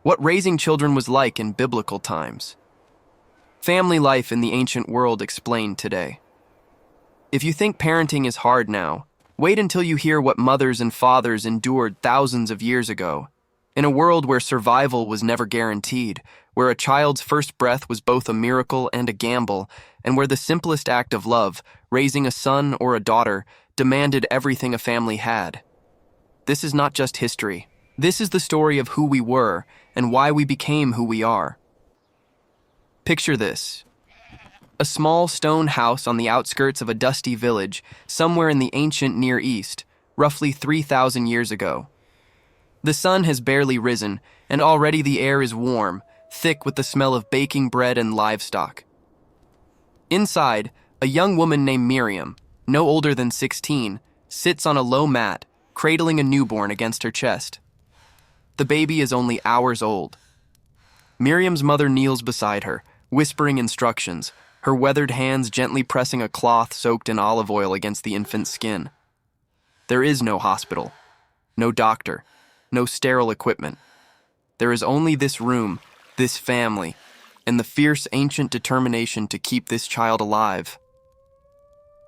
What raising children was like in biblical times. Family life in the ancient world explained today. If you think parenting is hard now, wait until you hear what mothers and fathers endured thousands of years ago. In a world where survival was never guaranteed, where a child's first breath was both a miracle and a gamble, and where the simplest act of love, raising a son or a daughter, demanded everything a family had. This is not just history. This is the story of who we were and why we became who we are. Picture this. A small stone house on the outskirts of a dusty village somewhere in the ancient Near East, roughly 3,000 years ago. The sun has barely risen, and already the air is warm, thick with the smell of baking bread and livestock. Inside, a young woman named Miriam, no older than 16, sits on a low mat, cradling a newborn against her chest. The baby is only hours old. Miriam's mother kneels beside her, whispering instructions, her weathered hands gently pressing a cloth soaked in olive oil against the infant's skin. There is no hospital, no doctor, no sterile equipment. There is only this room, this family, and the fierce ancient determination to keep this child alive.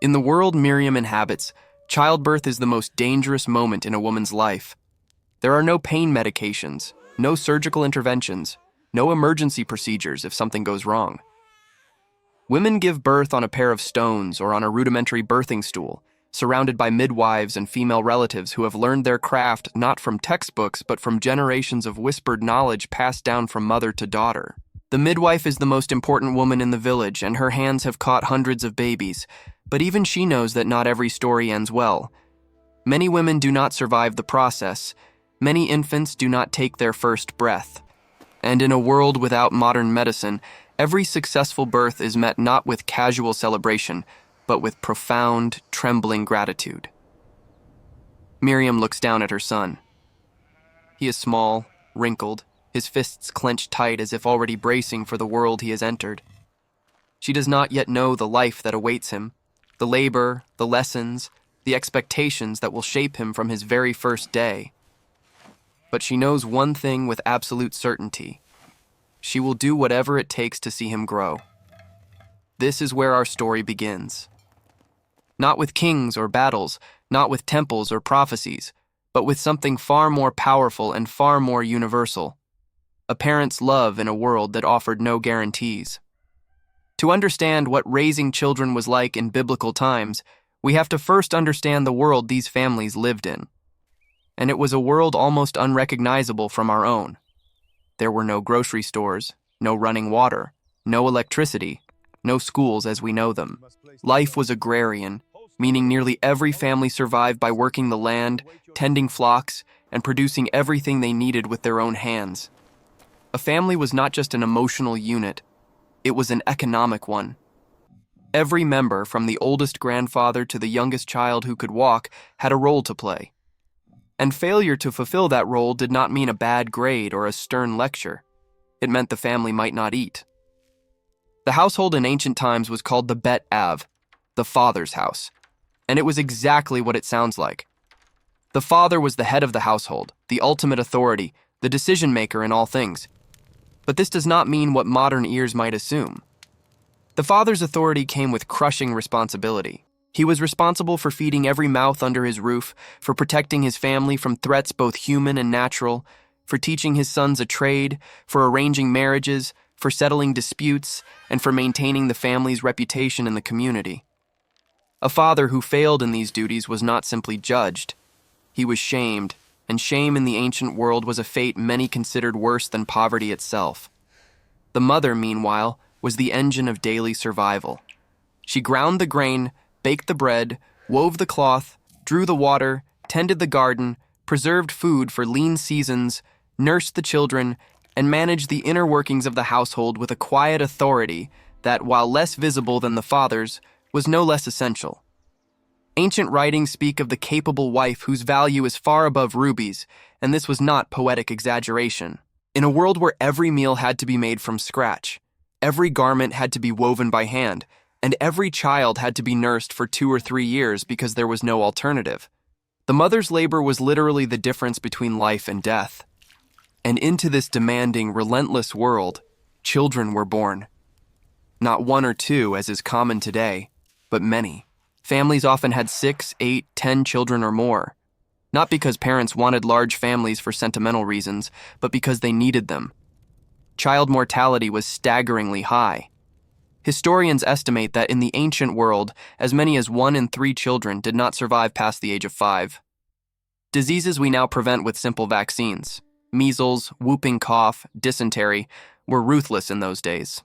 In the world Miriam inhabits, childbirth is the most dangerous moment in a woman's life. There are no pain medications, no surgical interventions, no emergency procedures if something goes wrong. Women give birth on a pair of stones or on a rudimentary birthing stool, surrounded by midwives and female relatives who have learned their craft not from textbooks but from generations of whispered knowledge passed down from mother to daughter. The midwife is the most important woman in the village, and her hands have caught hundreds of babies, but even she knows that not every story ends well. Many women do not survive the process. Many infants do not take their first breath. And in a world without modern medicine, every successful birth is met not with casual celebration, but with profound, trembling gratitude. Miriam looks down at her son. He is small, wrinkled, his fists clenched tight as if already bracing for the world he has entered. She does not yet know the life that awaits him, the labor, the lessons, the expectations that will shape him from his very first day. But she knows one thing with absolute certainty. She will do whatever it takes to see him grow. This is where our story begins. Not with kings or battles, not with temples or prophecies, but with something far more powerful and far more universal. A parent's love in a world that offered no guarantees. To understand what raising children was like in biblical times, we have to first understand the world these families lived in. And it was a world almost unrecognizable from our own. There were no grocery stores, no running water, no electricity, no schools as we know them. Life was agrarian, meaning nearly every family survived by working the land, tending flocks, and producing everything they needed with their own hands. A family was not just an emotional unit, it was an economic one. Every member, from the oldest grandfather to the youngest child who could walk, had a role to play. And failure to fulfill that role did not mean a bad grade or a stern lecture. It meant the family might not eat. The household in ancient times was called the Bet Av, the father's house. And it was exactly what it sounds like. The father was the head of the household, the ultimate authority, the decision maker in all things. But this does not mean what modern ears might assume. The father's authority came with crushing responsibility. He was responsible for feeding every mouth under his roof, for protecting his family from threats both human and natural, for teaching his sons a trade, for arranging marriages, for settling disputes, and for maintaining the family's reputation in the community. A father who failed in these duties was not simply judged. He was shamed, and shame in the ancient world was a fate many considered worse than poverty itself. The mother, meanwhile, was the engine of daily survival. She ground the grain, baked the bread, wove the cloth, drew the water, tended the garden, preserved food for lean seasons, nursed the children, and managed the inner workings of the household with a quiet authority that, while less visible than the father's, was no less essential. Ancient writings speak of the capable wife whose value is far above rubies, and this was not poetic exaggeration. In a world where every meal had to be made from scratch, every garment had to be woven by hand, and every child had to be nursed for 2 or 3 years because there was no alternative, the mother's labor was literally the difference between life and death. And into this demanding, relentless world, children were born. Not one or two, as is common today, but many. Families often had 6, 8, 10 children or more. Not because parents wanted large families for sentimental reasons, but because they needed them. Child mortality was staggeringly high. Historians estimate that in the ancient world, as many as 1 in 3 children did not survive past the age of 5. Diseases we now prevent with simple vaccines, measles, whooping cough, dysentery, were ruthless in those days.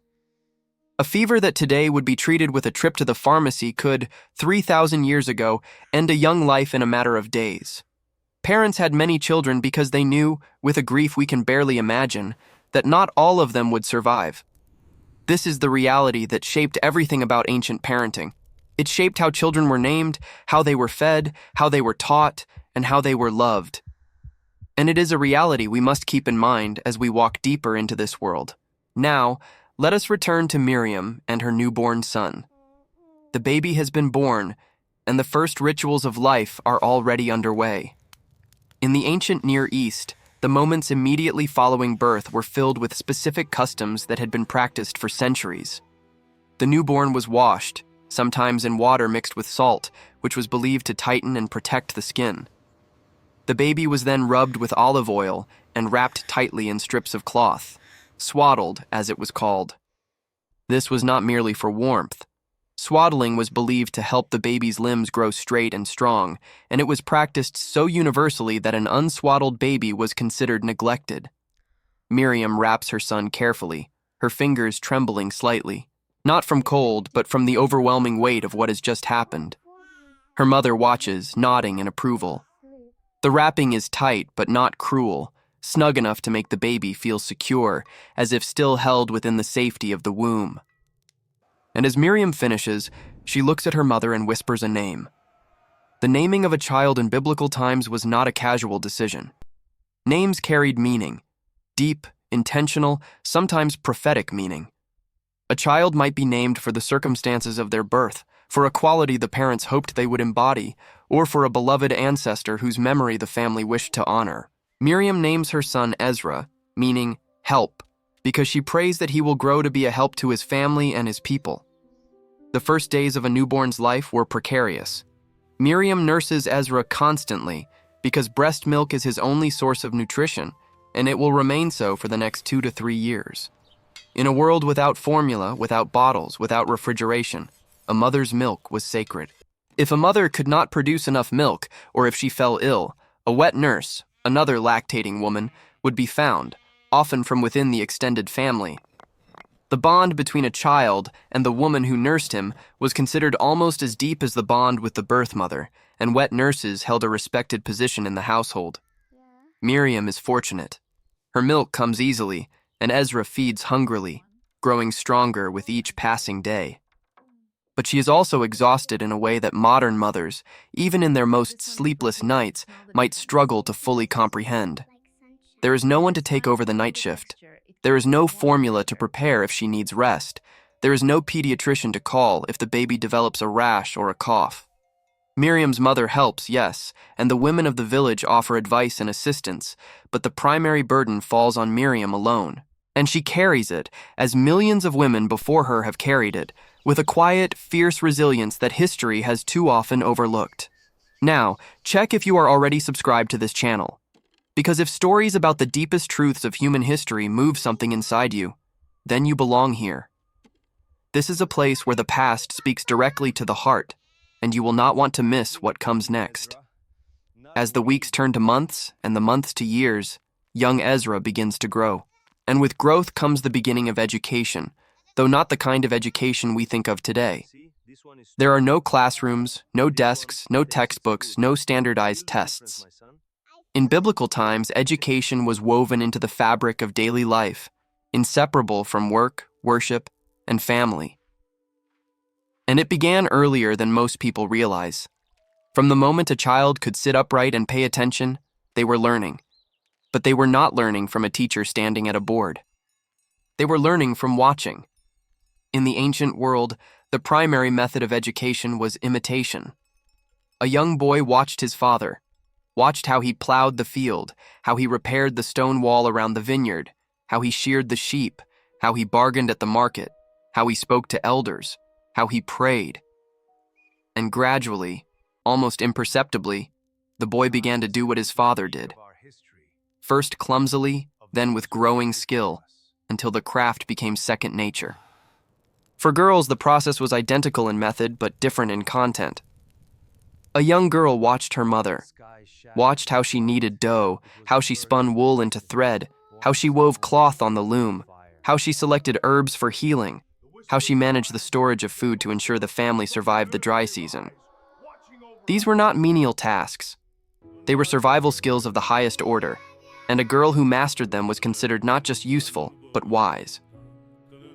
A fever that today would be treated with a trip to the pharmacy could, 3,000 years ago, end a young life in a matter of days. Parents had many children because they knew, with a grief we can barely imagine, that not all of them would survive. This is the reality that shaped everything about ancient parenting. It shaped how children were named, how they were fed, how they were taught, and how they were loved. And it is a reality we must keep in mind as we walk deeper into this world. Now, let us return to Miriam and her newborn son. The baby has been born, and the first rituals of life are already underway. In the ancient Near East, the moments immediately following birth were filled with specific customs that had been practiced for centuries. The newborn was washed, sometimes in water mixed with salt, which was believed to tighten and protect the skin. The baby was then rubbed with olive oil and wrapped tightly in strips of cloth, swaddled, as it was called. This was not merely for warmth. Swaddling was believed to help the baby's limbs grow straight and strong, and it was practiced so universally that an unswaddled baby was considered neglected. Miriam wraps her son carefully, her fingers trembling slightly, not from cold, but from the overwhelming weight of what has just happened. Her mother watches, nodding in approval. The wrapping is tight but not cruel, snug enough to make the baby feel secure, as if still held within the safety of the womb. And as Miriam finishes, she looks at her mother and whispers a name. The naming of a child in biblical times was not a casual decision. Names carried meaning, deep, intentional, sometimes prophetic meaning. A child might be named for the circumstances of their birth, for a quality the parents hoped they would embody, or for a beloved ancestor whose memory the family wished to honor. Miriam names her son Ezra, meaning help, because she prays that he will grow to be a help to his family and his people. The first days of a newborn's life were precarious. Miriam nurses Ezra constantly because breast milk is his only source of nutrition, and it will remain so for the next 2 to 3 years. In a world without formula, without bottles, without refrigeration, a mother's milk was sacred. If a mother could not produce enough milk, or if she fell ill, a wet nurse, another lactating woman, would be found, often from within the extended family. The bond between a child and the woman who nursed him was considered almost as deep as the bond with the birth mother, and wet nurses held a respected position in the household. Miriam is fortunate. Her milk comes easily, and Ezra feeds hungrily, growing stronger with each passing day. But she is also exhausted in a way that modern mothers, even in their most sleepless nights, might struggle to fully comprehend. There is no one to take over the night shift. There is no formula to prepare if she needs rest. There is no pediatrician to call if the baby develops a rash or a cough. Miriam's mother helps, yes, and the women of the village offer advice and assistance, but the primary burden falls on Miriam alone. And she carries it, as millions of women before her have carried it, with a quiet, fierce resilience that history has too often overlooked. Now, check if you are already subscribed to this channel. Because if stories about the deepest truths of human history move something inside you, then you belong here. This is a place where the past speaks directly to the heart, and you will not want to miss what comes next. As the weeks turn to months and the months to years, young Ezra begins to grow. And with growth comes the beginning of education, though not the kind of education we think of today. There are no classrooms, no desks, no textbooks, no standardized tests. In biblical times, education was woven into the fabric of daily life, inseparable from work, worship, and family. And it began earlier than most people realize. From the moment a child could sit upright and pay attention, they were learning. But they were not learning from a teacher standing at a board. They were learning from watching. In the ancient world, the primary method of education was imitation. A young boy watched his father. watched how he plowed the field, how he repaired the stone wall around the vineyard, how he sheared the sheep, how he bargained at the market, how he spoke to elders, how he prayed. And gradually, almost imperceptibly, the boy began to do what his father did. First clumsily, then with growing skill, until the craft became second nature. For girls, the process was identical in method, but different in content. A young girl watched her mother, watched how she kneaded dough, how she spun wool into thread, how she wove cloth on the loom, how she selected herbs for healing, how she managed the storage of food to ensure the family survived the dry season. These were not menial tasks. They were survival skills of the highest order, and a girl who mastered them was considered not just useful, but wise.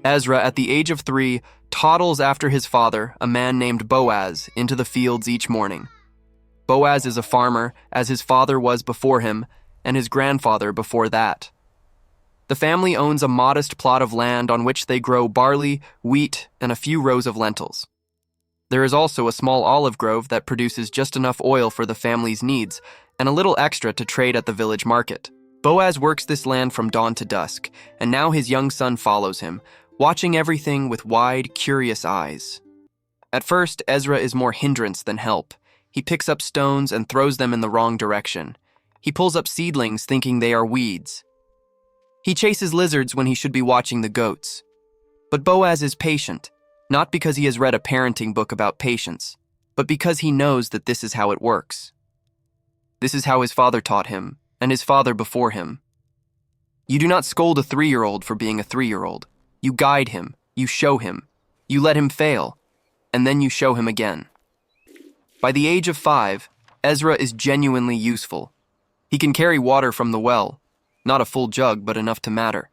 Ezra, at the age of 3, toddles after his father, a man named Boaz, into the fields each morning. Boaz is a farmer, as his father was before him, and his grandfather before that. The family owns a modest plot of land on which they grow barley, wheat, and a few rows of lentils. There is also a small olive grove that produces just enough oil for the family's needs, and a little extra to trade at the village market. Boaz works this land from dawn to dusk, and now his young son follows him, watching everything with wide, curious eyes. At first, Ezra is more hindrance than help. He picks up stones and throws them in the wrong direction. He pulls up seedlings thinking they are weeds. He chases lizards when he should be watching the goats. But Boaz is patient, not because he has read a parenting book about patience, but because he knows that this is how it works. This is how his father taught him, and his father before him. You do not scold a 3-year-old for being a 3-year-old. You guide him, you show him, you let him fail, and then you show him again. By the age of 5, Ezra is genuinely useful. He can carry water from the well, not a full jug, but enough to matter.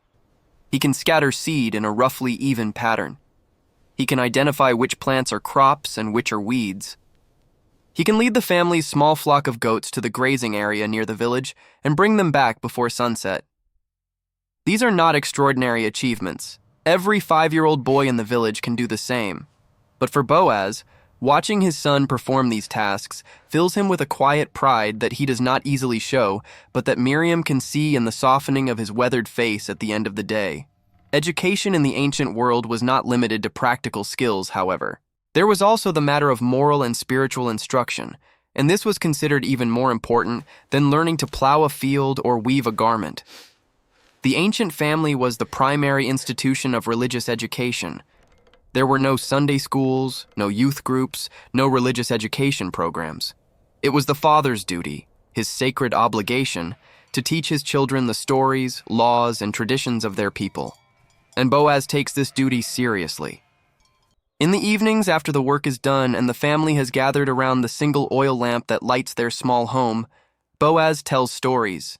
He can scatter seed in a roughly even pattern. He can identify which plants are crops and which are weeds. He can lead the family's small flock of goats to the grazing area near the village and bring them back before sunset. These are not extraordinary achievements. Every 5-year-old boy in the village can do the same. But for Boaz, watching his son perform these tasks fills him with a quiet pride that he does not easily show, but that Miriam can see in the softening of his weathered face at the end of the day. Education in the ancient world was not limited to practical skills, however. There was also the matter of moral and spiritual instruction, and this was considered even more important than learning to plow a field or weave a garment. The ancient family was the primary institution of religious education. There were no Sunday schools, no youth groups, no religious education programs. It was the father's duty, his sacred obligation, to teach his children the stories, laws, and traditions of their people. And Boaz takes this duty seriously. In the evenings after the work is done and the family has gathered around the single oil lamp that lights their small home, Boaz tells stories.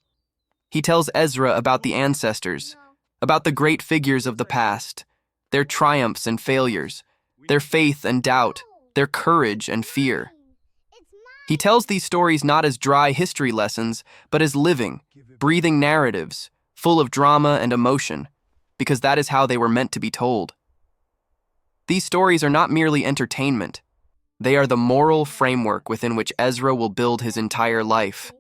He tells Ezra about the ancestors, about the great figures of the past, their triumphs and failures, their faith and doubt, their courage and fear. He tells these stories not as dry history lessons, but as living, breathing narratives, full of drama and emotion, because that is how they were meant to be told. These stories are not merely entertainment. They are the moral framework within which Ezra will build his entire life.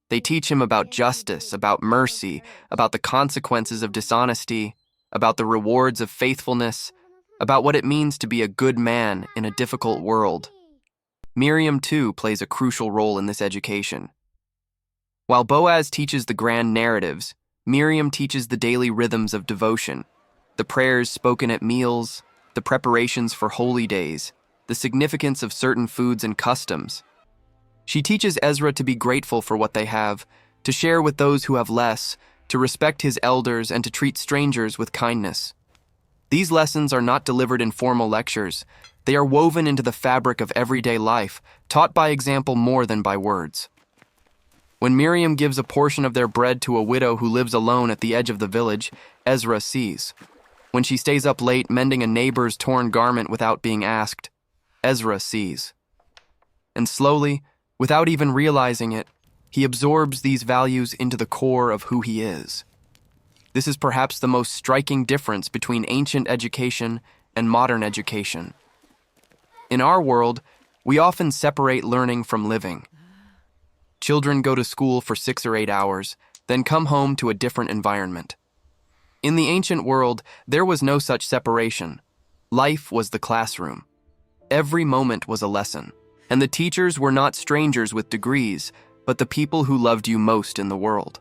They teach him about justice, about mercy, about the consequences of dishonesty, about the rewards of faithfulness, about what it means to be a good man in a difficult world. Miriam, too, plays a crucial role in this education. While Boaz teaches the grand narratives, Miriam teaches the daily rhythms of devotion, the prayers spoken at meals, the preparations for holy days, the significance of certain foods and customs. She teaches Ezra to be grateful for what they have, to share with those who have less, to respect his elders, and to treat strangers with kindness. These lessons are not delivered in formal lectures. They are woven into the fabric of everyday life, taught by example more than by words. When Miriam gives a portion of their bread to a widow who lives alone at the edge of the village, Ezra sees. When she stays up late mending a neighbor's torn garment without being asked, Ezra sees. And slowly, without even realizing it, he absorbs these values into the core of who he is. This is perhaps the most striking difference between ancient education and modern education. In our world, we often separate learning from living. Children go to school for 6 or 8 hours, then come home to a different environment. In the ancient world, there was no such separation. Life was the classroom. Every moment was a lesson, and the teachers were not strangers with degrees, but the people who loved you most in the world.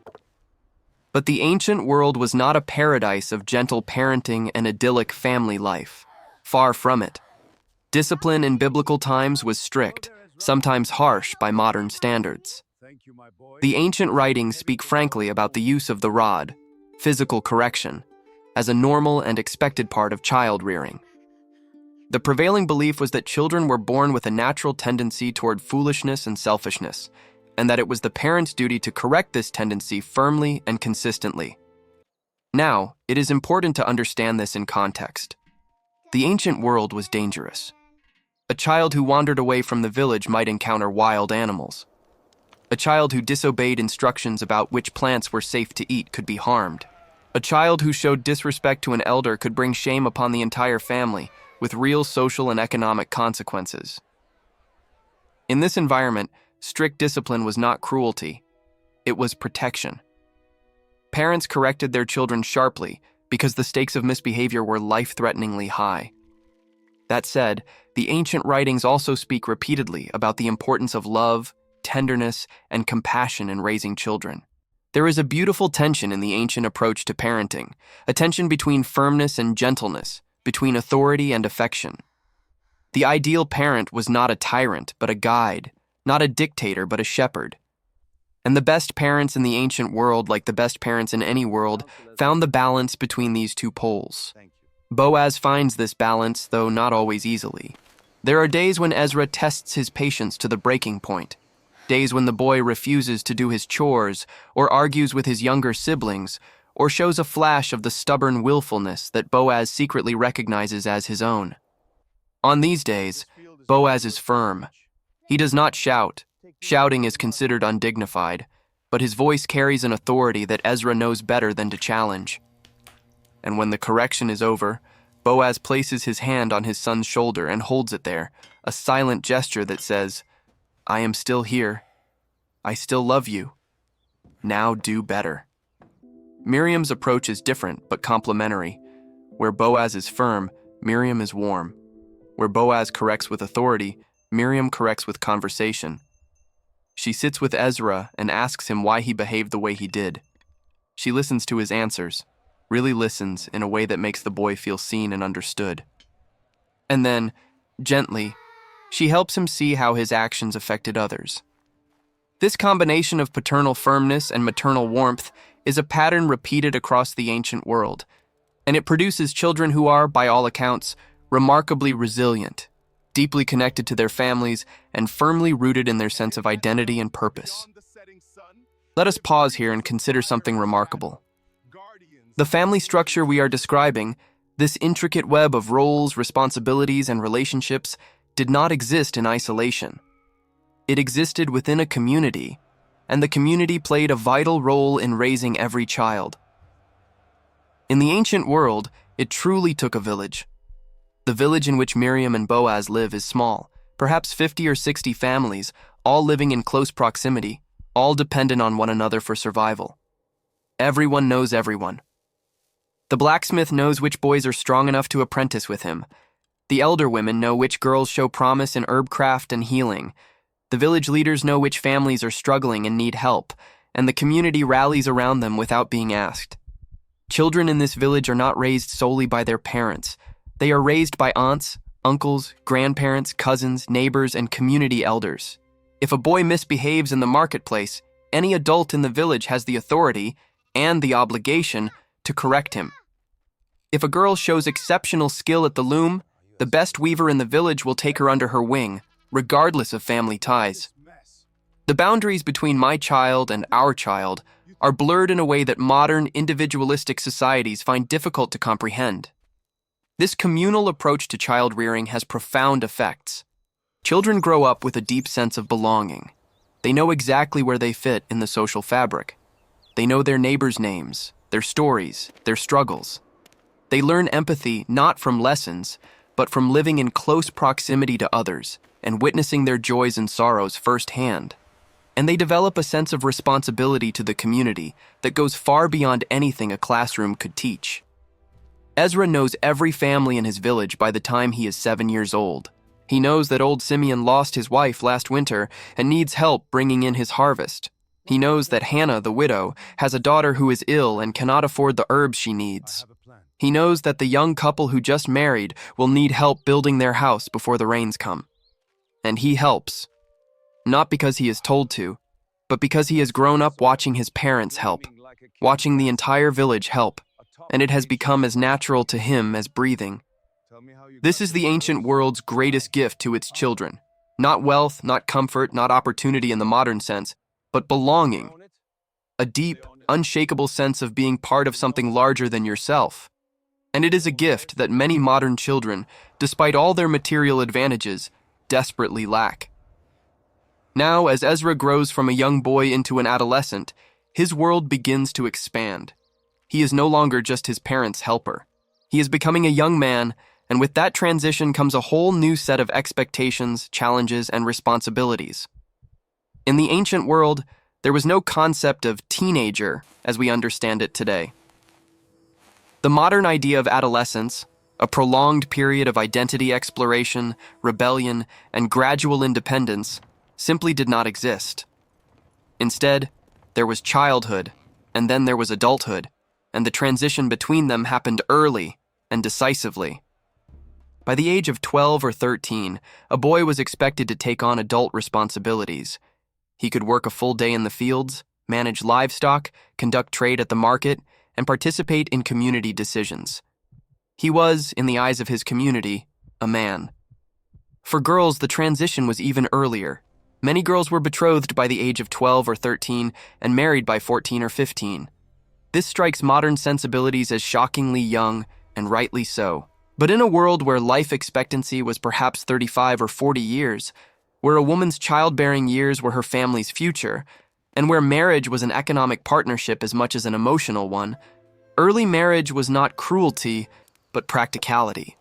But the ancient world was not a paradise of gentle parenting and idyllic family life. Far from it. Discipline in biblical times was strict, sometimes harsh by modern standards. The ancient writings speak frankly about the use of the rod, physical correction, as a normal and expected part of child rearing. The prevailing belief was that children were born with a natural tendency toward foolishness and selfishness, and that it was the parent's duty to correct this tendency firmly and consistently. Now, it is important to understand this in context. The ancient world was dangerous. A child who wandered away from the village might encounter wild animals. A child who disobeyed instructions about which plants were safe to eat could be harmed. A child who showed disrespect to an elder could bring shame upon the entire family, with real social and economic consequences. In this environment, strict discipline was not cruelty, it was protection. Parents corrected their children sharply because the stakes of misbehavior were life-threateningly high. That said, the ancient writings also speak repeatedly about the importance of love, tenderness, and compassion in raising children. There is a beautiful tension in the ancient approach to parenting, a tension between firmness and gentleness, between authority and affection. The ideal parent was not a tyrant, but a guide, not a dictator, but a shepherd. And the best parents in the ancient world, like the best parents in any world, found the balance between these two poles. Boaz finds this balance, though not always easily. There are days when Ezra tests his patience to the breaking point. Days when the boy refuses to do his chores, or argues with his younger siblings, or shows a flash of the stubborn willfulness that Boaz secretly recognizes as his own. On these days, Boaz is firm. He does not shout. Shouting is considered undignified, but his voice carries an authority that Ezra knows better than to challenge. And when the correction is over, Boaz places his hand on his son's shoulder and holds it there, a silent gesture that says, "I am still here. I still love you. Now do better." Miriam's approach is different but complementary. Where Boaz is firm, Miriam is warm. Where Boaz corrects with authority, Miriam corrects with conversation. She sits with Ezra and asks him why he behaved the way he did. She listens to his answers, really listens in a way that makes the boy feel seen and understood. And then, gently, she helps him see how his actions affected others. This combination of paternal firmness and maternal warmth is a pattern repeated across the ancient world, and it produces children who are, by all accounts, remarkably resilient, deeply connected to their families, and firmly rooted in their sense of identity and purpose. Let us pause here and consider something remarkable. The family structure we are describing, this intricate web of roles, responsibilities, and relationships, did not exist in isolation. It existed within a community, and the community played a vital role in raising every child. In the ancient world, it truly took a village. The village in which Miriam and Boaz live is small, perhaps 50 or 60 families, all living in close proximity, all dependent on one another for survival. Everyone knows everyone. The blacksmith knows which boys are strong enough to apprentice with him. The elder women know which girls show promise in herbcraft and healing. The village leaders know which families are struggling and need help, and the community rallies around them without being asked. Children in this village are not raised solely by their parents. They are raised by aunts, uncles, grandparents, cousins, neighbors, and community elders. If a boy misbehaves in the marketplace, any adult in the village has the authority and the obligation to correct him. If a girl shows exceptional skill at the loom, the best weaver in the village will take her under her wing, regardless of family ties. The boundaries between my child and our child are blurred in a way that modern, individualistic societies find difficult to comprehend. This communal approach to child rearing has profound effects. Children grow up with a deep sense of belonging. They know exactly where they fit in the social fabric. They know their neighbors' names, their stories, their struggles. They learn empathy not from lessons, but from living in close proximity to others and witnessing their joys and sorrows firsthand. and they develop a sense of responsibility to the community that goes far beyond anything a classroom could teach. Ezra knows every family in his village by the time he is 7 years old. He knows that old Simeon lost his wife last winter and needs help bringing in his harvest. He knows that Hannah, the widow, has a daughter who is ill and cannot afford the herbs she needs. He knows that the young couple who just married will need help building their house before the rains come. And he helps. Not because he is told to, but because he has grown up watching his parents help, watching the entire village help, and it has become as natural to him as breathing. This is the ancient world's greatest gift to its children. Not wealth, not comfort, not opportunity in the modern sense, but belonging. A deep, unshakable sense of being part of something larger than yourself. And it is a gift that many modern children, despite all their material advantages, desperately lack. Now, as Ezra grows from a young boy into an adolescent, his world begins to expand. He is no longer just his parents' helper. He is becoming a young man, and with that transition comes a whole new set of expectations, challenges, and responsibilities. In the ancient world, there was no concept of teenager as we understand it today. The modern idea of adolescence, a prolonged period of identity exploration, rebellion, and gradual independence, simply did not exist. Instead, there was childhood, and then there was adulthood, and the transition between them happened early and decisively. By the age of 12 or 13, a boy was expected to take on adult responsibilities. He could work a full day in the fields, manage livestock, conduct trade at the market, and participate in community decisions. He was, in the eyes of his community, a man. For girls, the transition was even earlier. Many girls were betrothed by the age of 12 or 13 and married by 14 or 15. This strikes modern sensibilities as shockingly young, and rightly so. But in a world where life expectancy was perhaps 35 or 40 years, where a woman's childbearing years were her family's future, and where marriage was an economic partnership as much as an emotional one, early marriage was not cruelty, but practicality.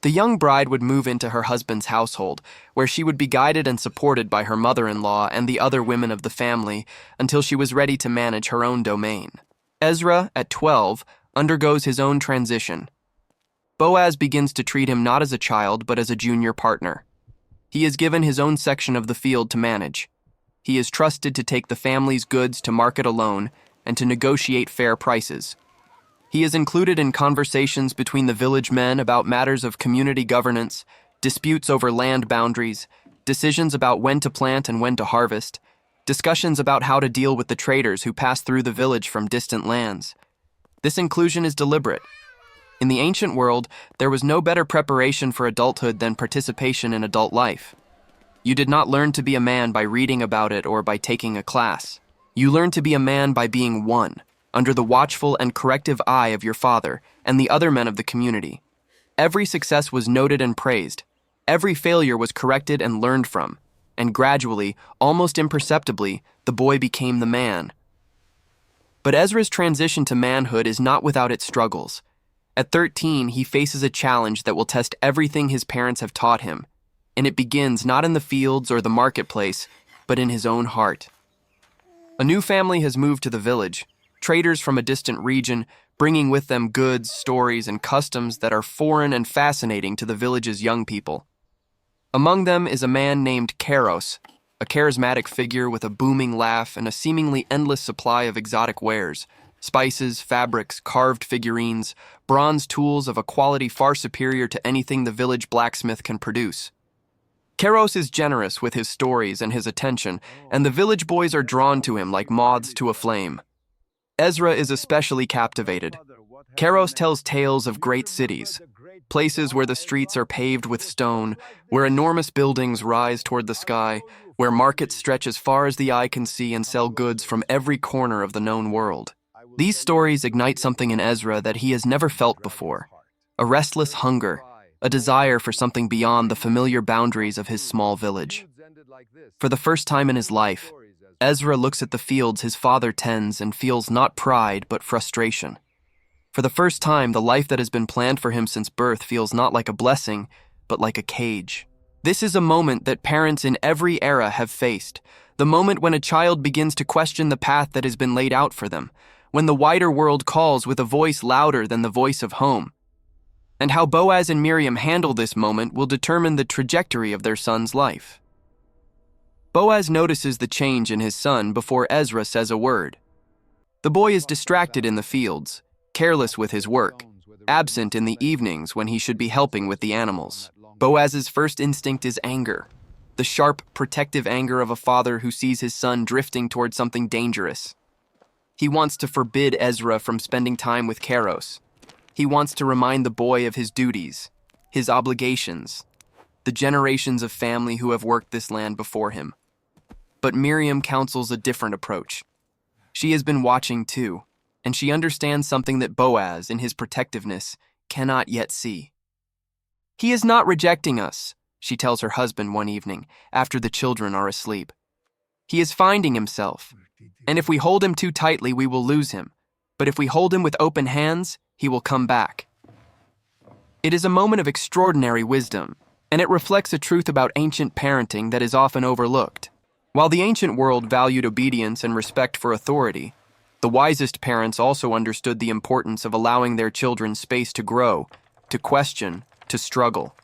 The young bride would move into her husband's household, where she would be guided and supported by her mother-in-law and the other women of the family until she was ready to manage her own domain. Ezra, at 12, undergoes his own transition. Boaz begins to treat him not as a child, but as a junior partner. He is given his own section of the field to manage. He is trusted to take the family's goods to market alone and to negotiate fair prices. He is included in conversations between the village men about matters of community governance, disputes over land boundaries, decisions about when to plant and when to harvest, discussions about how to deal with the traders who pass through the village from distant lands. This inclusion is deliberate. In the ancient world, there was no better preparation for adulthood than participation in adult life. You did not learn to be a man by reading about it or by taking a class. You learned to be a man by being one, under the watchful and corrective eye of your father and the other men of the community. Every success was noted and praised. Every failure was corrected and learned from. And gradually, almost imperceptibly, the boy became the man. But Ezra's transition to manhood is not without its struggles. At 13, he faces a challenge that will test everything his parents have taught him, and it begins not in the fields or the marketplace, but in his own heart. A new family has moved to the village, traders from a distant region, bringing with them goods, stories, and customs that are foreign and fascinating to the village's young people. Among them is a man named Kairos, a charismatic figure with a booming laugh and a seemingly endless supply of exotic wares, spices, fabrics, carved figurines, bronze tools of a quality far superior to anything the village blacksmith can produce. Kairos is generous with his stories and his attention, and the village boys are drawn to him like moths to a flame. Ezra is especially captivated. Kairos tells tales of great cities, places where the streets are paved with stone, where enormous buildings rise toward the sky, where markets stretch as far as the eye can see and sell goods from every corner of the known world. These stories ignite something in Ezra that he has never felt before, a restless hunger, a desire for something beyond the familiar boundaries of his small village. For the first time in his life, Ezra looks at the fields his father tends and feels not pride but frustration. For the first time, the life that has been planned for him since birth feels not like a blessing, but like a cage. This is a moment that parents in every era have faced, the moment when a child begins to question the path that has been laid out for them, when the wider world calls with a voice louder than the voice of home. And how Boaz and Miriam handle this moment will determine the trajectory of their son's life. Boaz notices the change in his son before Ezra says a word. The boy is distracted in the fields, careless with his work, absent in the evenings when he should be helping with the animals. Boaz's first instinct is anger, the sharp, protective anger of a father who sees his son drifting toward something dangerous. He wants to forbid Ezra from spending time with Keros. He wants to remind the boy of his duties, his obligations, the generations of family who have worked this land before him. But Miriam counsels a different approach. She has been watching too, and she understands something that Boaz, in his protectiveness, cannot yet see. "He is not rejecting us," she tells her husband one evening, after the children are asleep. "He is finding himself, and if we hold him too tightly, we will lose him. But if we hold him with open hands, he will come back." It is a moment of extraordinary wisdom, and it reflects a truth about ancient parenting that is often overlooked. While the ancient world valued obedience and respect for authority, the wisest parents also understood the importance of allowing their children space to grow, to question, to struggle.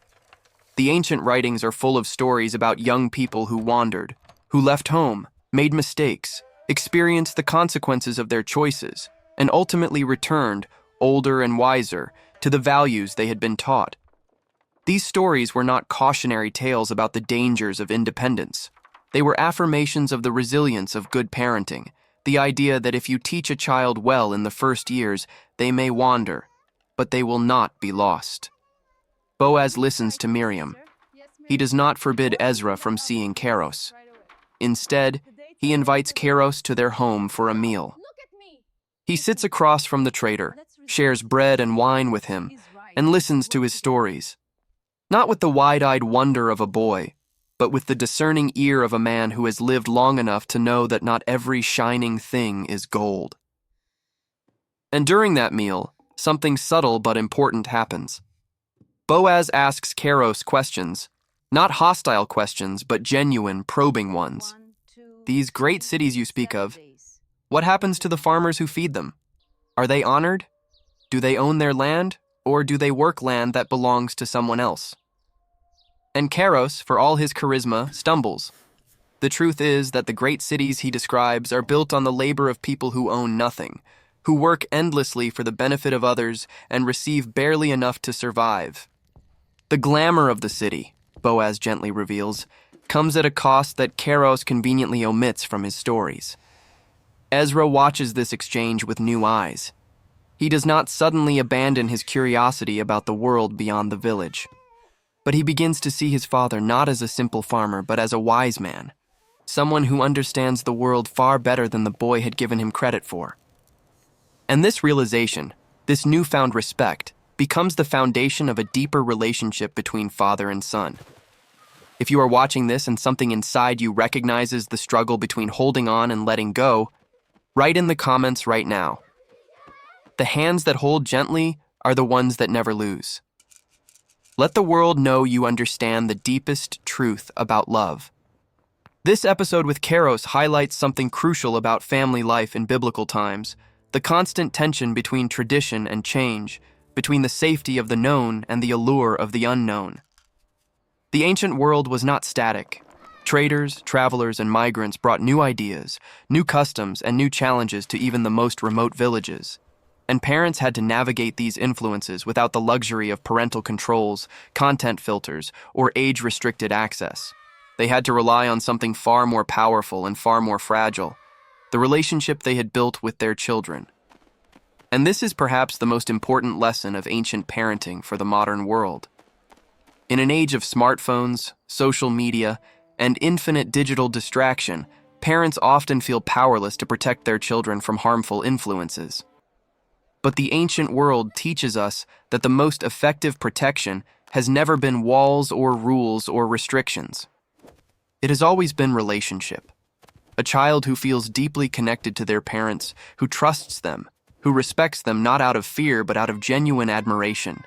The ancient writings are full of stories about young people who wandered, who left home, made mistakes, experienced the consequences of their choices, and ultimately returned, older and wiser, to the values they had been taught. These stories were not cautionary tales about the dangers of independence. They were affirmations of the resilience of good parenting, the idea that if you teach a child well in the first years, they may wander, but they will not be lost. Boaz listens to Miriam. He does not forbid Ezra from seeing Keros. Instead, he invites Keros to their home for a meal. He sits across from the trader, shares bread and wine with him, and listens to his stories. Not with the wide-eyed wonder of a boy, but with the discerning ear of a man who has lived long enough to know that not every shining thing is gold. And during that meal, something subtle but important happens. Boaz asks Keros questions, not hostile questions, but genuine, probing ones. "These great cities you speak of, what happens to the farmers who feed them? Are they honored? Do they own their land, or do they work land that belongs to someone else?" And Keros, for all his charisma, stumbles. The truth is that the great cities he describes are built on the labor of people who own nothing, who work endlessly for the benefit of others and receive barely enough to survive. The glamour of the city, Boaz gently reveals, comes at a cost that Keros conveniently omits from his stories. Ezra watches this exchange with new eyes. He does not suddenly abandon his curiosity about the world beyond the village. But he begins to see his father not as a simple farmer, but as a wise man, someone who understands the world far better than the boy had given him credit for. And this realization, this newfound respect, becomes the foundation of a deeper relationship between father and son. If you are watching this and something inside you recognizes the struggle between holding on and letting go, write in the comments right now. The hands that hold gently are the ones that never lose. Let the world know you understand the deepest truth about love. This episode with Keros highlights something crucial about family life in biblical times, the constant tension between tradition and change, between the safety of the known and the allure of the unknown. The ancient world was not static. Traders, travelers, and migrants brought new ideas, new customs, and new challenges to even the most remote villages. And parents had to navigate these influences without the luxury of parental controls, content filters, or age-restricted access. They had to rely on something far more powerful and far more fragile, the relationship they had built with their children. And this is perhaps the most important lesson of ancient parenting for the modern world. In an age of smartphones, social media, and infinite digital distraction, parents often feel powerless to protect their children from harmful influences. But the ancient world teaches us that the most effective protection has never been walls or rules or restrictions. It has always been relationship. A child who feels deeply connected to their parents, who trusts them, who respects them not out of fear but out of genuine admiration.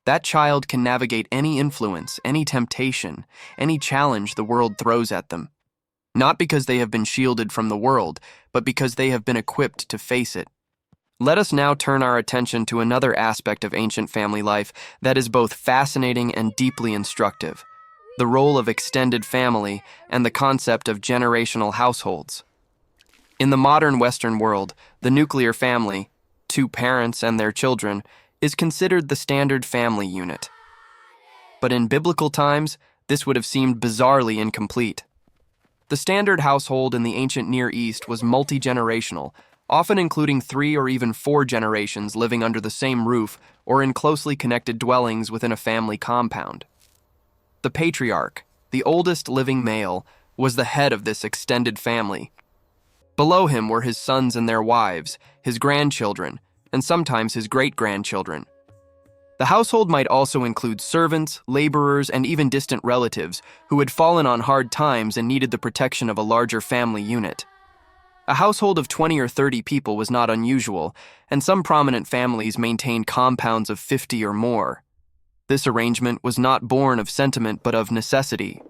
That child can navigate any influence, any temptation, any challenge the world throws at them. Not because they have been shielded from the world, but because they have been equipped to face it. Let us now turn our attention to another aspect of ancient family life that is both fascinating and deeply instructive: the role of extended family and the concept of generational households. In the modern Western world, the nuclear family, two parents and their children, is considered the standard family unit. But in biblical times, this would have seemed bizarrely incomplete. The standard household in the ancient Near East was multi-generational, often including 3 or even 4 generations living under the same roof or in closely connected dwellings within a family compound. The patriarch, the oldest living male, was the head of this extended family. Below him were his sons and their wives, his grandchildren, and sometimes his great-grandchildren. The household might also include servants, laborers, and even distant relatives who had fallen on hard times and needed the protection of a larger family unit. A household of 20 or 30 people was not unusual, and some prominent families maintained compounds of 50 or more. This arrangement was not born of sentiment but of necessity.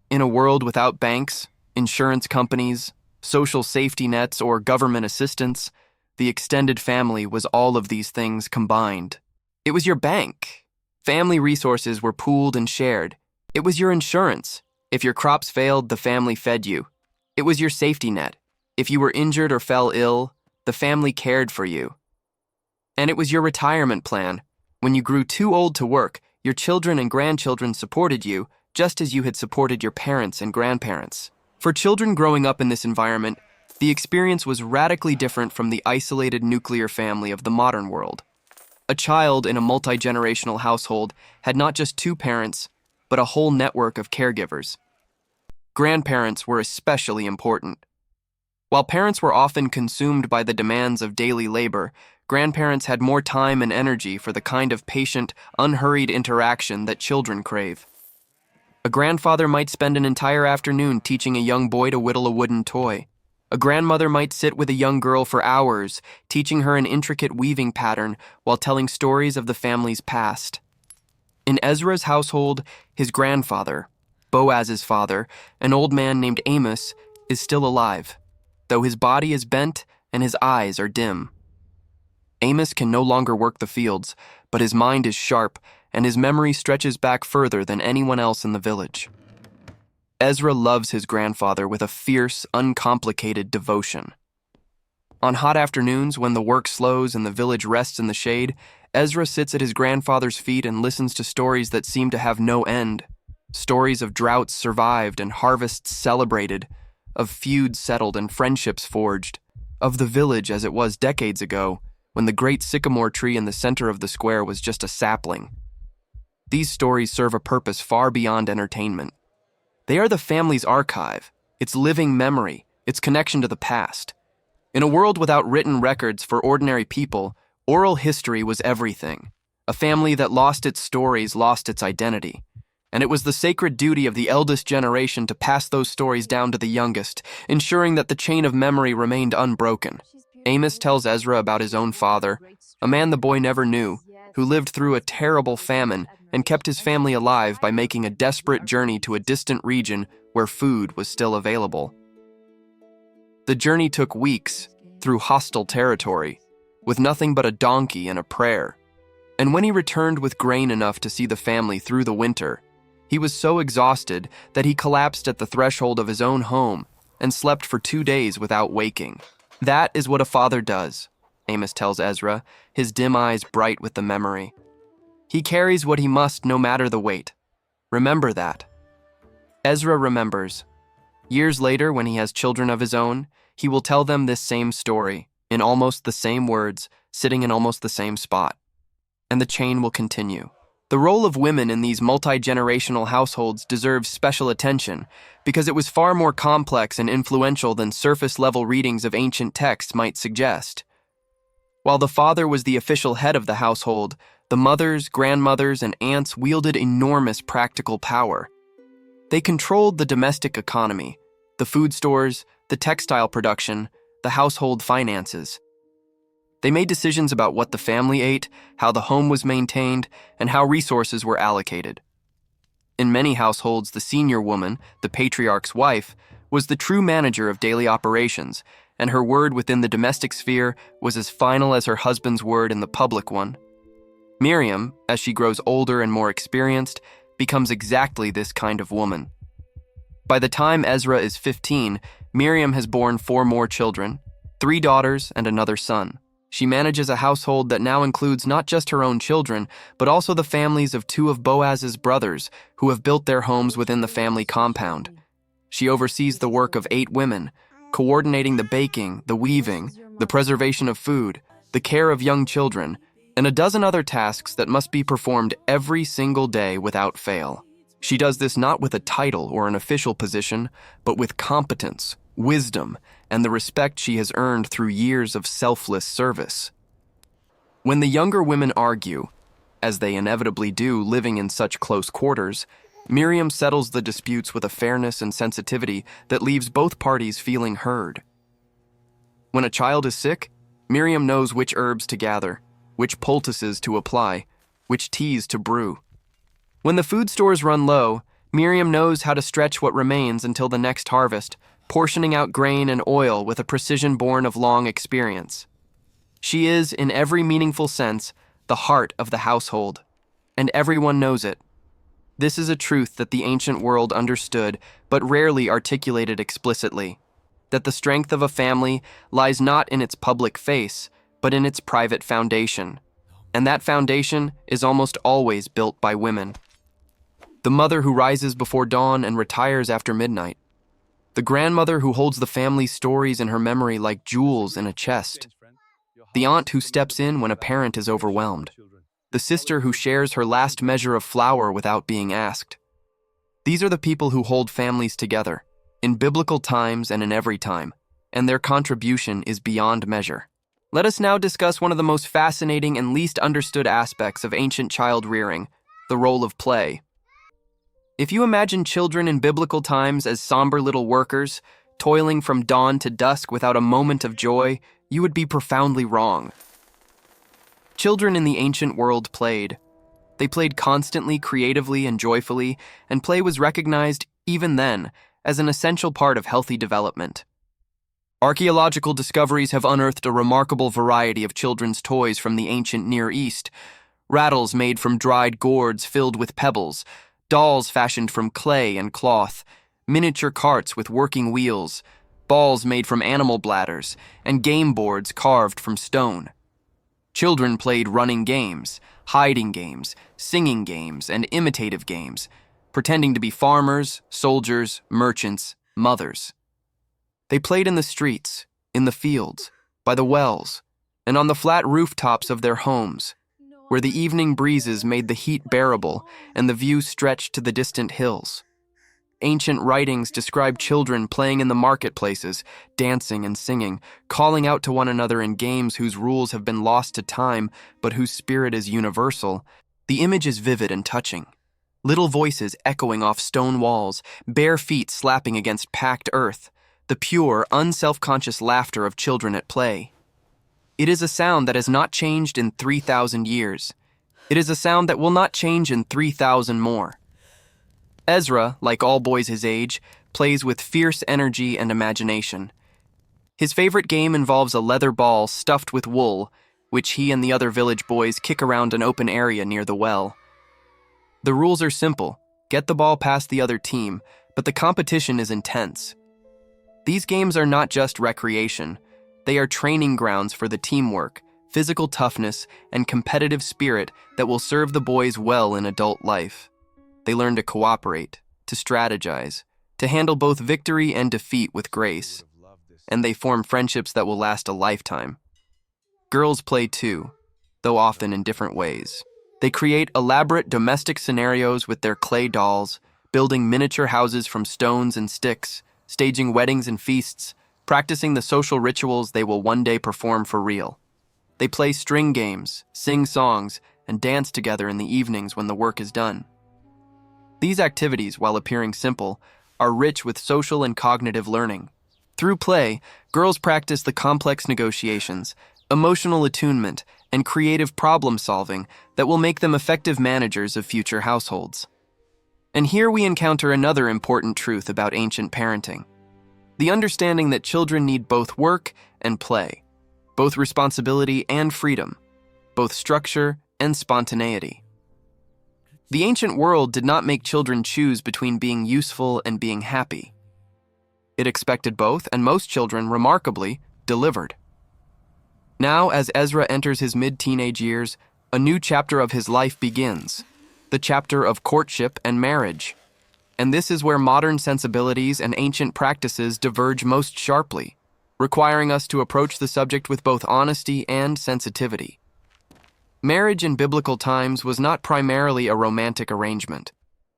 In a world without banks, insurance companies, social safety nets, or government assistance, the extended family was all of these things combined. It was your bank. Family resources were pooled and shared. It was your insurance. If your crops failed, the family fed you. It was your safety net. If you were injured or fell ill, the family cared for you. And it was your retirement plan. When you grew too old to work, your children and grandchildren supported you, just as you had supported your parents and grandparents. For children growing up in this environment, the experience was radically different from the isolated nuclear family of the modern world. A child in a multi-generational household had not just 2 parents, but a whole network of caregivers. Grandparents were especially important. While parents were often consumed by the demands of daily labor, grandparents had more time and energy for the kind of patient, unhurried interaction that children crave. A grandfather might spend an entire afternoon teaching a young boy to whittle a wooden toy. A grandmother might sit with a young girl for hours, teaching her an intricate weaving pattern while telling stories of the family's past. In Ezra's household, his grandfather, Boaz's father, an old man named Amos, is still alive, though his body is bent and his eyes are dim. Amos can no longer work the fields, but his mind is sharp and his memory stretches back further than anyone else in the village. Ezra loves his grandfather with a fierce, uncomplicated devotion. On hot afternoons, when the work slows and the village rests in the shade, Ezra sits at his grandfather's feet and listens to stories that seem to have no end. Stories of droughts survived and harvests celebrated, of feuds settled and friendships forged, of the village as it was decades ago, when the great sycamore tree in the center of the square was just a sapling. These stories serve a purpose far beyond entertainment. They are the family's archive, its living memory, its connection to the past. In a world without written records for ordinary people, oral history was everything. A family that lost its stories lost its identity. And it was the sacred duty of the eldest generation to pass those stories down to the youngest, ensuring that the chain of memory remained unbroken. Amos tells Ezra about his own father, a man the boy never knew, who lived through a terrible famine and kept his family alive by making a desperate journey to a distant region where food was still available. The journey took weeks, through hostile territory, with nothing but a donkey and a prayer. And when he returned with grain enough to see the family through the winter, he was so exhausted that he collapsed at the threshold of his own home and slept for 2 days without waking. That is what a father does, Amos tells Ezra, his dim eyes bright with the memory. He carries what he must no matter the weight. Remember that. Ezra remembers. Years later, when he has children of his own, he will tell them this same story, in almost the same words, sitting in almost the same spot. And the chain will continue. The role of women in these multi-generational households deserves special attention because it was far more complex and influential than surface-level readings of ancient texts might suggest. While the father was the official head of the household, the mothers, grandmothers, and aunts wielded enormous practical power. They controlled the domestic economy, the food stores, the textile production, the household finances. They made decisions about what the family ate, how the home was maintained, and how resources were allocated. In many households, the senior woman, the patriarch's wife, was the true manager of daily operations, and her word within the domestic sphere was as final as her husband's word in the public one. Miriam, as she grows older and more experienced, becomes exactly this kind of woman. By the time Ezra is 15, Miriam has borne 4 more children, 3 daughters and another son. She manages a household that now includes not just her own children, but also the families of 2 of Boaz's brothers who have built their homes within the family compound. She oversees the work of 8 women, coordinating the baking, the weaving, the preservation of food, the care of young children, and a dozen other tasks that must be performed every single day without fail. She does this not with a title or an official position, but with competence, wisdom, and the respect she has earned through years of selfless service. When the younger women argue, as they inevitably do living in such close quarters, Miriam settles the disputes with a fairness and sensitivity that leaves both parties feeling heard. When a child is sick, Miriam knows which herbs to gather, which poultices to apply, which teas to brew. When the food stores run low, Miriam knows how to stretch what remains until the next harvest, portioning out grain and oil with a precision born of long experience. She is, in every meaningful sense, the heart of the household, and everyone knows it. This is a truth that the ancient world understood, but rarely articulated explicitly, that the strength of a family lies not in its public face, but in its private foundation, and that foundation is almost always built by women. The mother who rises before dawn and retires after midnight. The grandmother who holds the family's stories in her memory like jewels in a chest. The aunt who steps in when a parent is overwhelmed. The sister who shares her last measure of flour without being asked. These are the people who hold families together, in biblical times and in every time, and their contribution is beyond measure. Let us now discuss one of the most fascinating and least understood aspects of ancient child rearing, the role of play. If you imagine children in biblical times as somber little workers, toiling from dawn to dusk without a moment of joy, you would be profoundly wrong. Children in the ancient world played. They played constantly, creatively, and joyfully, and play was recognized, even then, as an essential part of healthy development. Archaeological discoveries have unearthed a remarkable variety of children's toys from the ancient Near East. Rattles made from dried gourds filled with pebbles, dolls fashioned from clay and cloth, miniature carts with working wheels, balls made from animal bladders, and game boards carved from stone. Children played running games, hiding games, singing games, and imitative games, pretending to be farmers, soldiers, merchants, mothers. They played in the streets, in the fields, by the wells, and on the flat rooftops of their homes, where the evening breezes made the heat bearable and the view stretched to the distant hills. Ancient writings describe children playing in the marketplaces, dancing and singing, calling out to one another in games whose rules have been lost to time but whose spirit is universal. The image is vivid and touching. Little voices echoing off stone walls, bare feet slapping against packed earth, the pure, unself-conscious laughter of children at play. It is a sound that has not changed in 3,000 years. It is a sound that will not change in 3,000 more. Ezra, like all boys his age, plays with fierce energy and imagination. His favorite game involves a leather ball stuffed with wool, which he and the other village boys kick around an open area near the well. The rules are simple: get the ball past the other team, but the competition is intense. These games are not just recreation. They are training grounds for the teamwork, physical toughness, and competitive spirit that will serve the boys well in adult life. They learn to cooperate, to strategize, to handle both victory and defeat with grace, and they form friendships that will last a lifetime. Girls play too, though often in different ways. They create elaborate domestic scenarios with their clay dolls, building miniature houses from stones and sticks, staging weddings and feasts, practicing the social rituals they will one day perform for real. They play string games, sing songs, and dance together in the evenings when the work is done. These activities, while appearing simple, are rich with social and cognitive learning. Through play, girls practice the complex negotiations, emotional attunement, and creative problem solving that will make them effective managers of future households. And here we encounter another important truth about ancient parenting: the understanding that children need both work and play, both responsibility and freedom, both structure and spontaneity. The ancient world did not make children choose between being useful and being happy. It expected both, and most children, remarkably, delivered. Now, as Ezra enters his mid-teenage years, a new chapter of his life begins, the chapter of courtship and marriage. And this is where modern sensibilities and ancient practices diverge most sharply, requiring us to approach the subject with both honesty and sensitivity. Marriage in biblical times was not primarily a romantic arrangement.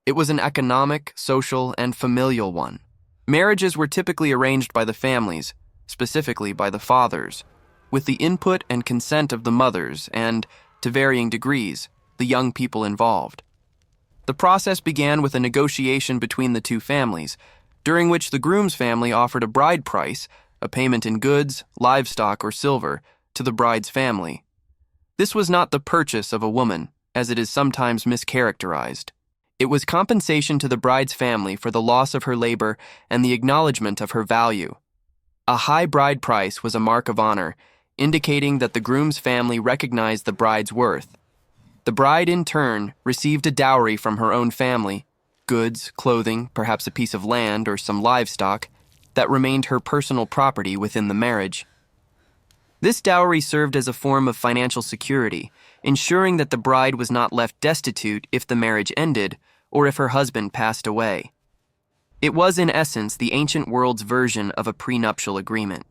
It was an economic, social, and familial one. Marriages were typically arranged by the families, specifically by the fathers, with the input and consent of the mothers and, to varying degrees, the young people involved. The process began with a negotiation between the two families, during which the groom's family offered a bride price, a payment in goods, livestock, or silver, to the bride's family. This was not the purchase of a woman, as it is sometimes mischaracterized. It was compensation to the bride's family for the loss of her labor and the acknowledgement of her value. A high bride price was a mark of honor, indicating that the groom's family recognized the bride's worth. The bride, in turn, received a dowry from her own family, goods, clothing, perhaps a piece of land or some livestock, that remained her personal property within the marriage. This dowry served as a form of financial security, ensuring that the bride was not left destitute if the marriage ended or if her husband passed away. It was, in essence, the ancient world's version of a prenuptial agreement.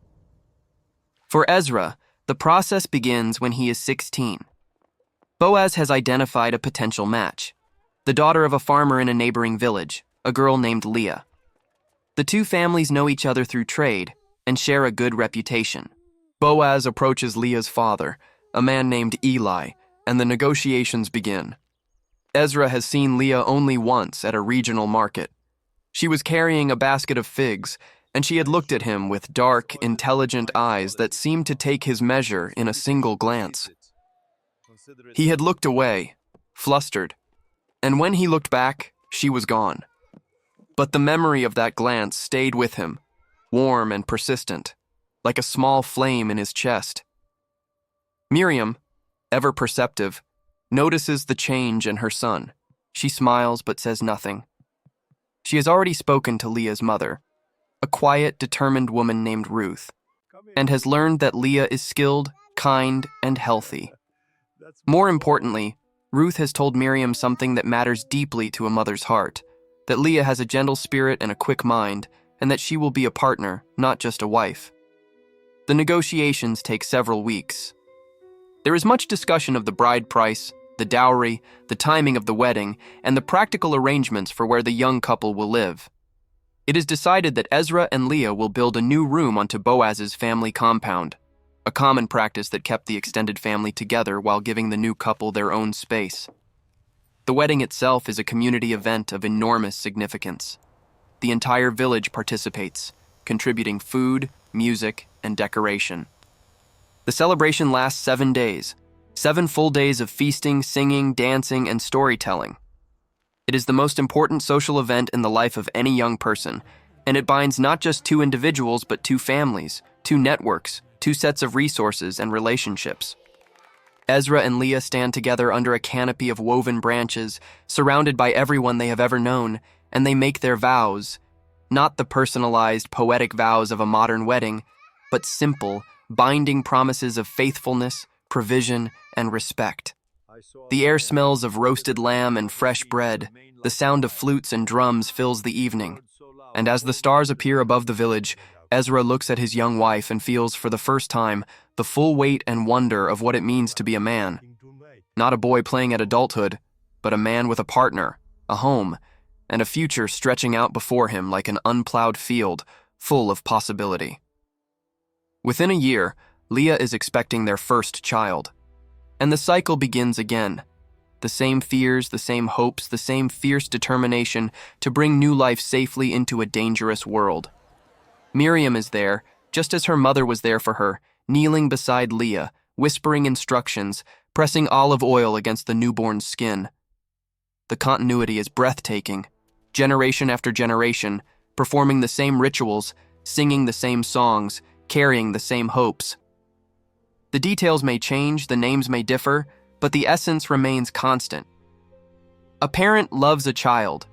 For Ezra, the process begins when he is 16. Boaz has identified a potential match, the daughter of a farmer in a neighboring village, a girl named Leah. The two families know each other through trade and share a good reputation. Boaz approaches Leah's father, a man named Eli, and the negotiations begin. Ezra has seen Leah only once at a regional market. She was carrying a basket of figs, and she had looked at him with dark, intelligent eyes that seemed to take his measure in a single glance. He had looked away, flustered, and when he looked back, she was gone. But the memory of that glance stayed with him, warm and persistent, like a small flame in his chest. Miriam, ever perceptive, notices the change in her son. She smiles but says nothing. She has already spoken to Leah's mother, a quiet, determined woman named Ruth, and has learned that Leah is skilled, kind, and healthy. More importantly, Ruth has told Miriam something that matters deeply to a mother's heart, that Leah has a gentle spirit and a quick mind, and that she will be a partner, not just a wife. The negotiations take several weeks. There is much discussion of the bride price, the dowry, the timing of the wedding, and the practical arrangements for where the young couple will live. It is decided that Ezra and Leah will build a new room onto Boaz's family compound, a common practice that kept the extended family together while giving the new couple their own space. The wedding itself is a community event of enormous significance. The entire village participates, contributing food, music, and decoration. The celebration lasts 7 days, 7 full days of feasting, singing, dancing, and storytelling. It is the most important social event in the life of any young person, and it binds not just 2 individuals but 2 families, 2 networks, 2 sets of resources and relationships. Ezra and Leah stand together under a canopy of woven branches, surrounded by everyone they have ever known, and they make their vows, not the personalized, poetic vows of a modern wedding, but simple, binding promises of faithfulness, provision, and respect. The air smells of roasted lamb and fresh bread. The sound of flutes and drums fills the evening. And as the stars appear above the village, Ezra looks at his young wife and feels for the first time the full weight and wonder of what it means to be a man. Not a boy playing at adulthood, but a man with a partner, a home, and a future stretching out before him like an unplowed field full of possibility. Within a year, Leah is expecting their first child. And the cycle begins again. The same fears, the same hopes, the same fierce determination to bring new life safely into a dangerous world. Miriam is there, just as her mother was there for her, kneeling beside Leah, whispering instructions, pressing olive oil against the newborn's skin. The continuity is breathtaking. Generation after generation, performing the same rituals, singing the same songs, carrying the same hopes. The details may change, the names may differ, but the essence remains constant. A parent loves a child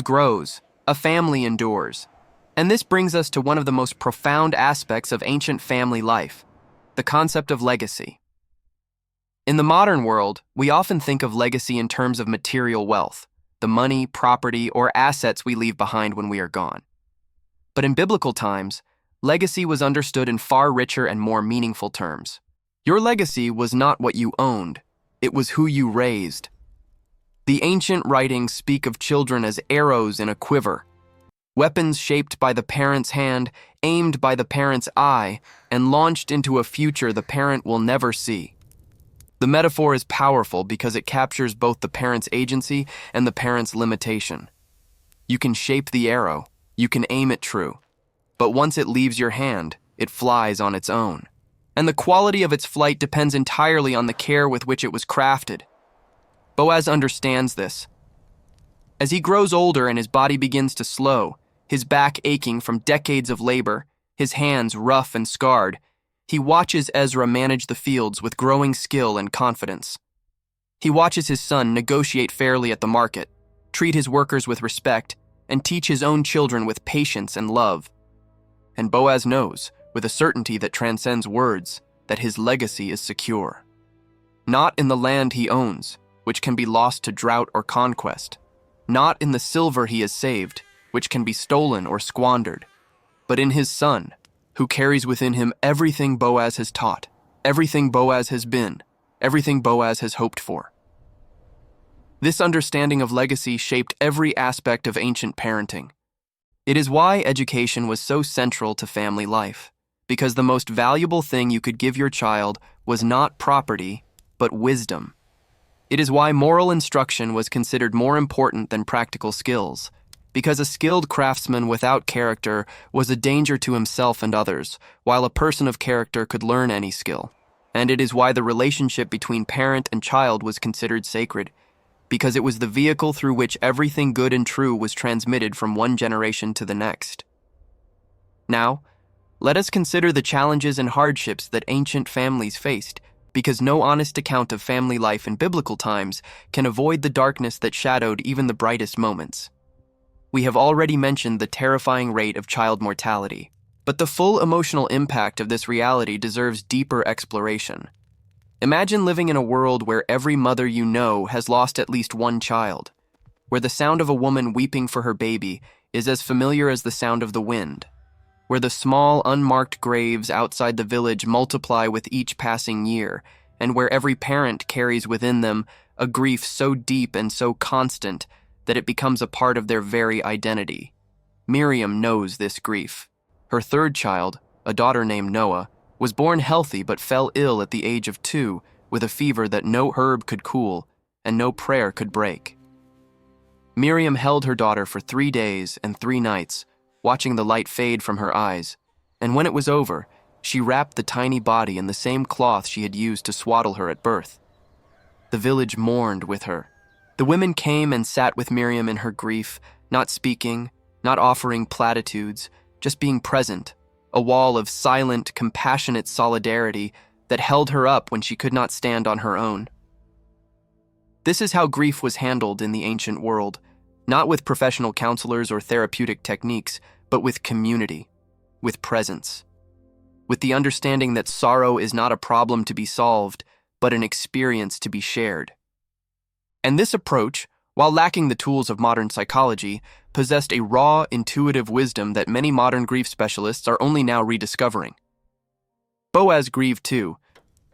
grows, a family endures. And this brings us to one of the most profound aspects of ancient family life, the concept of legacy. In the modern world, we often think of legacy in terms of material wealth, the money, property, or assets we leave behind when we are gone. But in biblical times, legacy was understood in far richer and more meaningful terms. Your legacy was not what you owned, it was who you raised. The ancient writings speak of children as arrows in a quiver, weapons shaped by the parent's hand, aimed by the parent's eye, and launched into a future the parent will never see. The metaphor is powerful because it captures both the parent's agency and the parent's limitation. You can shape the arrow, you can aim it true, but once it leaves your hand, it flies on its own. And the quality of its flight depends entirely on the care with which it was crafted. Boaz understands this. As he grows older and his body begins to slow, his back aching from decades of labor, his hands rough and scarred, he watches Ezra manage the fields with growing skill and confidence. He watches his son negotiate fairly at the market, treat his workers with respect, and teach his own children with patience and love. And Boaz knows, with a certainty that transcends words, that his legacy is secure. Not in the land he owns, which can be lost to drought or conquest. Not in the silver he has saved, which can be stolen or squandered, but in his son, who carries within him everything Boaz has taught, everything Boaz has been, everything Boaz has hoped for. This understanding of legacy shaped every aspect of ancient parenting. It is why education was so central to family life, because the most valuable thing you could give your child was not property, but wisdom. It is why moral instruction was considered more important than practical skills, because a skilled craftsman without character was a danger to himself and others, while a person of character could learn any skill. And it is why the relationship between parent and child was considered sacred, because it was the vehicle through which everything good and true was transmitted from one generation to the next. Now, let us consider the challenges and hardships that ancient families faced, because no honest account of family life in biblical times can avoid the darkness that shadowed even the brightest moments. We have already mentioned the terrifying rate of child mortality, but the full emotional impact of this reality deserves deeper exploration. Imagine living in a world where every mother you know has lost at least one child, where the sound of a woman weeping for her baby is as familiar as the sound of the wind, where the small, unmarked graves outside the village multiply with each passing year, and where every parent carries within them a grief so deep and so constant that it becomes a part of their very identity. Miriam knows this grief. Her third child, a daughter named Noah, was born healthy but fell ill at the age of 2 with a fever that no herb could cool and no prayer could break. Miriam held her daughter for 3 days and 3 nights, watching the light fade from her eyes, and when it was over, she wrapped the tiny body in the same cloth she had used to swaddle her at birth. The village mourned with her. The women came and sat with Miriam in her grief, not speaking, not offering platitudes, just being present, a wall of silent, compassionate solidarity that held her up when she could not stand on her own. This is how grief was handled in the ancient world, not with professional counselors or therapeutic techniques, but with community, with presence, with the understanding that sorrow is not a problem to be solved, but an experience to be shared. And this approach, while lacking the tools of modern psychology, possessed a raw, intuitive wisdom that many modern grief specialists are only now rediscovering. Boaz grieved too,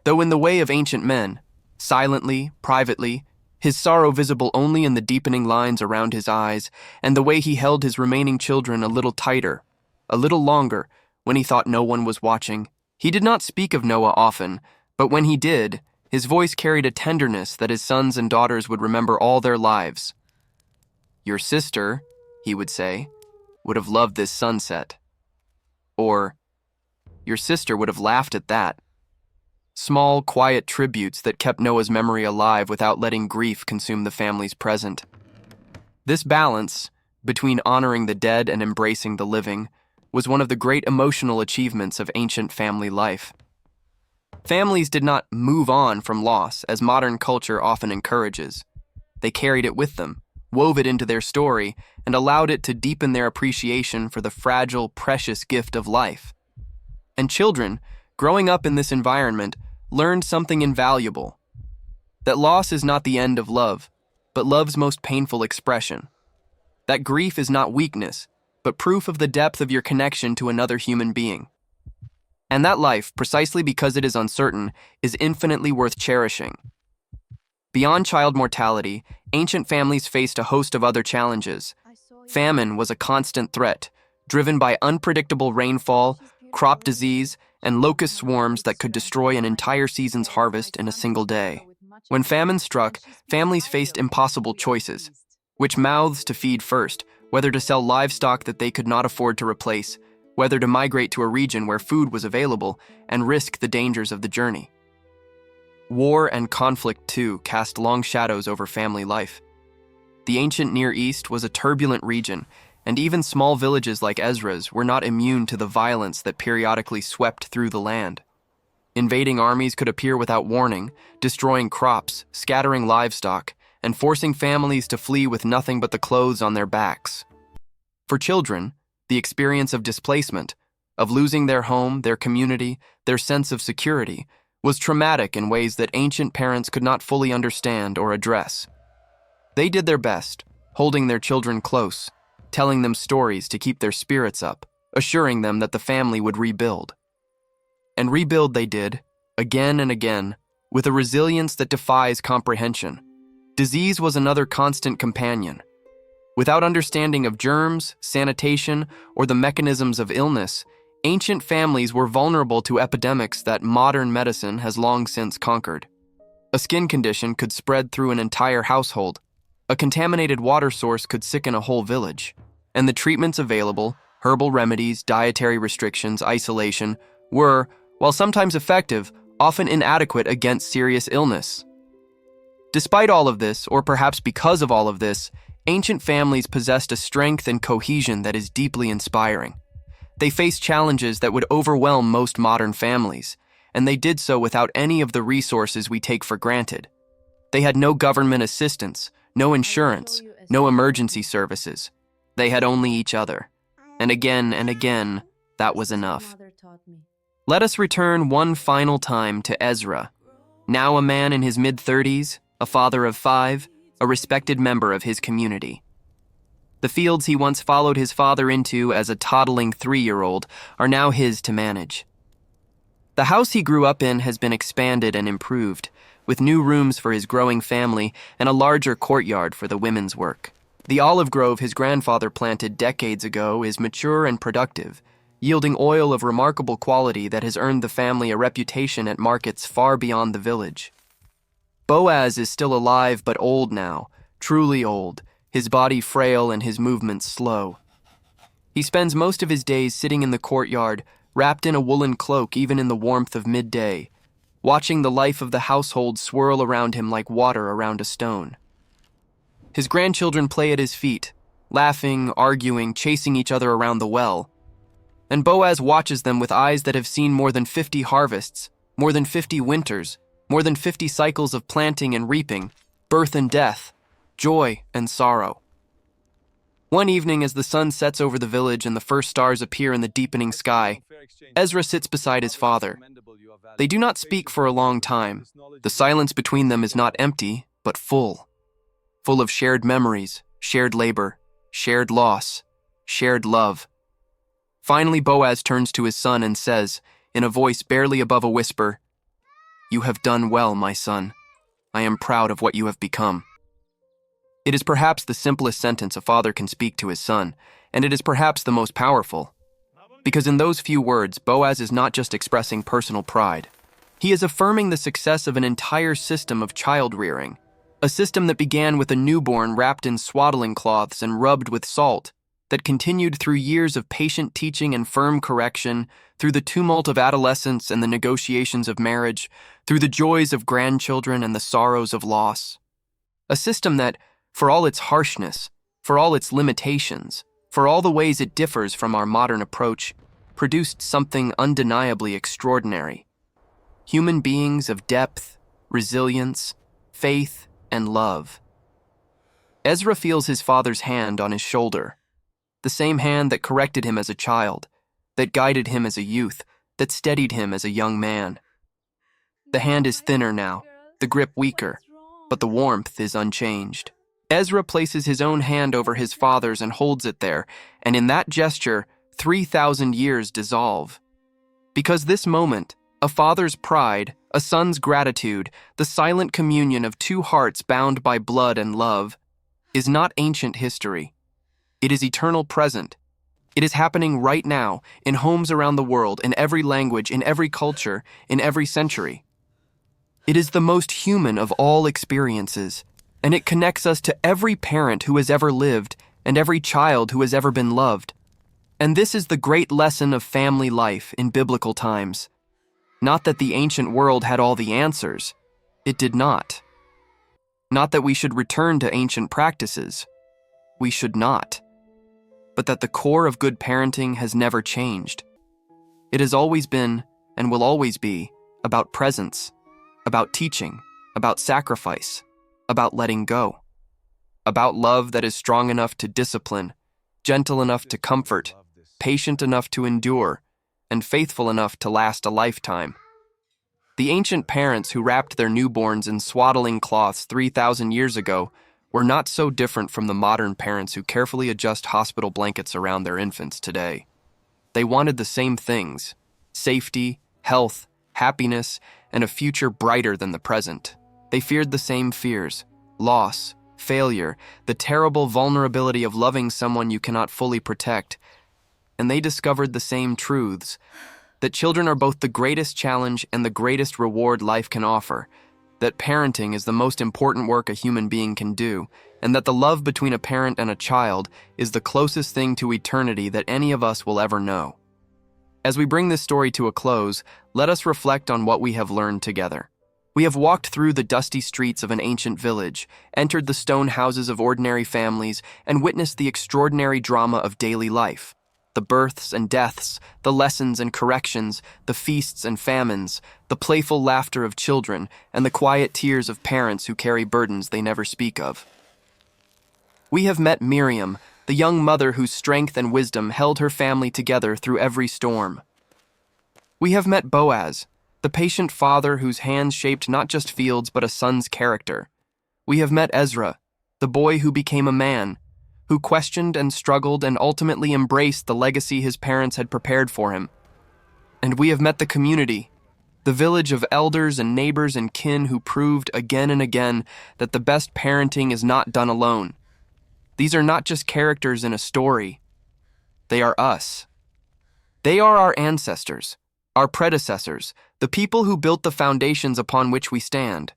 though in the way of ancient men, silently, privately, his sorrow visible only in the deepening lines around his eyes and the way he held his remaining children a little tighter, a little longer, when he thought no one was watching. He did not speak of Noah often, but when he did, his voice carried a tenderness that his sons and daughters would remember all their lives. "Your sister," he would say, "would have loved this sunset." Or, Your sister would have laughed at that. Small, quiet tributes that kept Noah's memory alive without letting grief consume the family's present. This balance, between honoring the dead and embracing the living, was one of the great emotional achievements of ancient family life. Families did not move on from loss, as modern culture often encourages. They carried it with them, wove it into their story, and allowed it to deepen their appreciation for the fragile, precious gift of life. And children, growing up in this environment, learned something invaluable: that loss is not the end of love, but love's most painful expression. That grief is not weakness, but proof of the depth of your connection to another human being. And that life, precisely because it is uncertain, is infinitely worth cherishing. Beyond child mortality, ancient families faced a host of other challenges. Famine was a constant threat, driven by unpredictable rainfall, crop disease, and locust swarms that could destroy an entire season's harvest in a single day. When famine struck, families faced impossible choices: which mouths to feed first, whether to sell livestock that they could not afford to replace, whether to migrate to a region where food was available, and risk the dangers of the journey. War and conflict, too, cast long shadows over family life. The ancient Near East was a turbulent region, and even small villages like Ezra's were not immune to the violence that periodically swept through the land. Invading armies could appear without warning, destroying crops, scattering livestock, and forcing families to flee with nothing but the clothes on their backs. For children, the experience of displacement, of losing their home, their community, their sense of security, was traumatic in ways that ancient parents could not fully understand or address. They did their best, holding their children close, telling them stories to keep their spirits up, assuring them that the family would rebuild. And rebuild they did, again and again, with a resilience that defies comprehension. Disease was another constant companion. Without understanding of germs, sanitation, or the mechanisms of illness, ancient families were vulnerable to epidemics that modern medicine has long since conquered. A skin condition could spread through an entire household. A contaminated water source could sicken a whole village. And the treatments available, herbal remedies, dietary restrictions, isolation, were, while sometimes effective, often inadequate against serious illness. Despite all of this, or perhaps because of all of this, ancient families possessed a strength and cohesion that is deeply inspiring. They faced challenges that would overwhelm most modern families, and they did so without any of the resources we take for granted. They had no government assistance, no insurance, no emergency services. They had only each other. And again, that was enough. Let us return one final time to Ezra. Now a man in his mid-30s, a father of 5, a respected member of his community. The fields he once followed his father into as a toddling 3-year-old are now his to manage. The house he grew up in has been expanded and improved, with new rooms for his growing family and a larger courtyard for the women's work. The olive grove his grandfather planted decades ago is mature and productive, yielding oil of remarkable quality that has earned the family a reputation at markets far beyond the village. Boaz is still alive but old now, truly old, his body frail and his movements slow. He spends most of his days sitting in the courtyard, wrapped in a woolen cloak even in the warmth of midday, watching the life of the household swirl around him like water around a stone. His grandchildren play at his feet, laughing, arguing, chasing each other around the well. And Boaz watches them with eyes that have seen more than 50 harvests, more than 50 winters, more than 50 cycles of planting and reaping, birth and death, joy and sorrow. One evening, as the sun sets over the village and the first stars appear in the deepening sky, Ezra sits beside his father. They do not speak for a long time. The silence between them is not empty, but full of shared memories, shared labor, shared loss, shared love. Finally, Boaz turns to his son and says, in a voice barely above a whisper, "You have done well, my son. I am proud of what you have become." It is perhaps the simplest sentence a father can speak to his son, and it is perhaps the most powerful. Because in those few words, Boaz is not just expressing personal pride. He is affirming the success of an entire system of child rearing, a system that began with a newborn wrapped in swaddling cloths and rubbed with salt, that continued through years of patient teaching and firm correction, through the tumult of adolescence and the negotiations of marriage, through the joys of grandchildren and the sorrows of loss. A system that, for all its harshness, for all its limitations, for all the ways it differs from our modern approach, produced something undeniably extraordinary. Human beings of depth, resilience, faith, and love. Ezra feels his father's hand on his shoulder, the same hand that corrected him as a child, that guided him as a youth, that steadied him as a young man. The hand is thinner now, the grip weaker, but the warmth is unchanged. Ezra places his own hand over his father's and holds it there, and in that gesture, 3,000 years dissolve. Because this moment, a father's pride, a son's gratitude, the silent communion of two hearts bound by blood and love, is not ancient history. It is eternal present. It is happening right now, in homes around the world, in every language, in every culture, in every century. It is the most human of all experiences, and it connects us to every parent who has ever lived and every child who has ever been loved. And this is the great lesson of family life in biblical times. Not that the ancient world had all the answers. It did not. Not that we should return to ancient practices. We should not. But that the core of good parenting has never changed. It has always been, and will always be, about presence, about teaching, about sacrifice, about letting go, about love that is strong enough to discipline, gentle enough to comfort, patient enough to endure, and faithful enough to last a lifetime. The ancient parents who wrapped their newborns in swaddling cloths 3,000 years ago were not so different from the modern parents who carefully adjust hospital blankets around their infants today. They wanted the same things: safety, health, happiness, and a future brighter than the present. They feared the same fears: loss, failure, the terrible vulnerability of loving someone you cannot fully protect. And they discovered the same truths: that children are both the greatest challenge and the greatest reward life can offer, that parenting is the most important work a human being can do, and that the love between a parent and a child is the closest thing to eternity that any of us will ever know. As we bring this story to a close, let us reflect on what we have learned together. We have walked through the dusty streets of an ancient village, entered the stone houses of ordinary families, and witnessed the extraordinary drama of daily life. The births and deaths, the lessons and corrections, the feasts and famines, the playful laughter of children, and the quiet tears of parents who carry burdens they never speak of. We have met Miriam, the young mother whose strength and wisdom held her family together through every storm. We have met Boaz, the patient father whose hands shaped not just fields but a son's character. We have met Ezra, the boy who became a man, who questioned and struggled and ultimately embraced the legacy his parents had prepared for him. And we have met the community, the village of elders and neighbors and kin who proved again and again that the best parenting is not done alone. These are not just characters in a story. They are us. They are our ancestors, our predecessors, the people who built the foundations upon which we stand.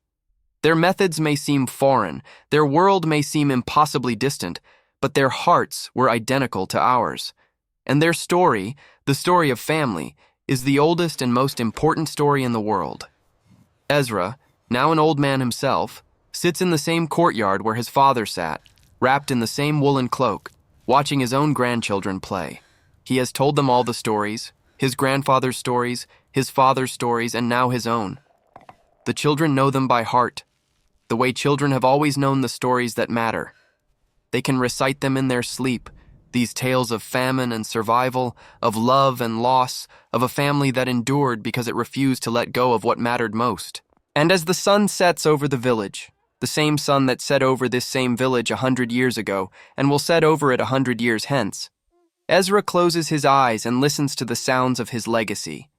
Their methods may seem foreign, their world may seem impossibly distant, but their hearts were identical to ours. And their story, the story of family, is the oldest and most important story in the world. Ezra, now an old man himself, sits in the same courtyard where his father sat, wrapped in the same woolen cloak, watching his own grandchildren play. He has told them all the stories, his grandfather's stories, his father's stories, and now his own. The children know them by heart, the way children have always known the stories that matter. They can recite them in their sleep, these tales of famine and survival, of love and loss, of a family that endured because it refused to let go of what mattered most. And as the sun sets over the village, the same sun that set over this same village 100 years ago and will set over it 100 years hence, Ezra closes his eyes and listens to the sounds of his legacy.